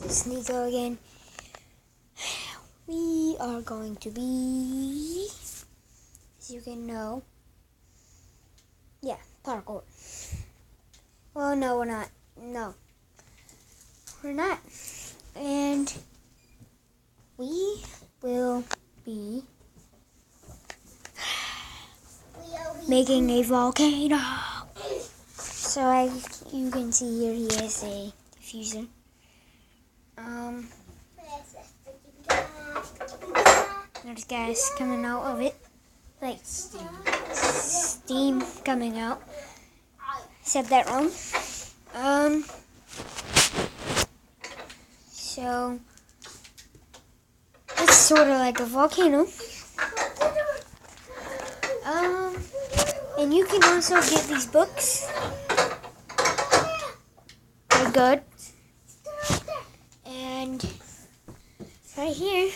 It's Nico again. We are going to be, as you can know, parkour. Well, no, we're not. No, we're not. And we will be making a volcano. So you can see here he has a diffuser. There's gas coming out of it, like steam coming out. Said that wrong. So it's sort of like a volcano. And you can also get these books. They're good. And right here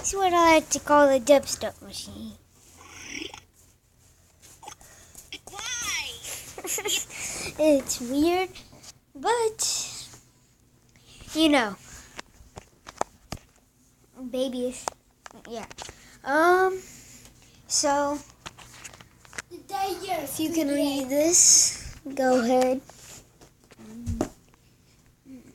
is what I like to call the dubstep machine. Why? It's weird, but you know, babyish. Yeah. So if you can read this, go ahead.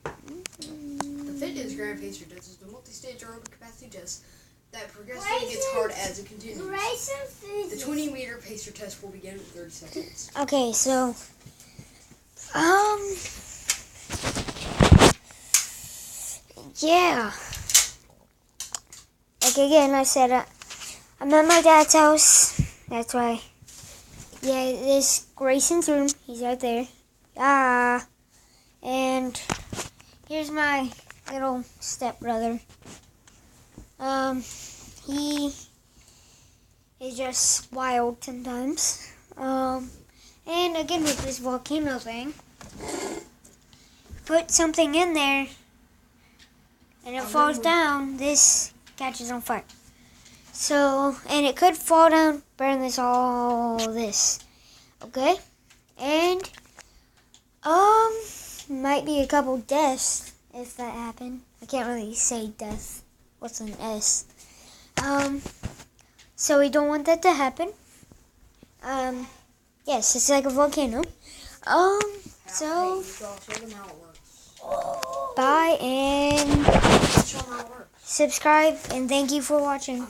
The fitness grand pacer test is the multi-stage aerobic capacity test that progressively gets hard as it continues. The 20-meter pacer test will begin in 30 seconds. Okay, so yeah. Like again, I said I'm at my dad's house. That's why. Yeah, this Grayson's room. He's right there. And here's my little stepbrother. He is just wild sometimes. And again with this volcano thing, put something in there and it falls down, this catches on fire. So, and it could fall down, burn this, okay? And, might be a couple deaths if that happened. I can't really say death. What's an S? So we don't want that to happen. Yes, it's like a volcano. So, bye and subscribe and thank you for watching.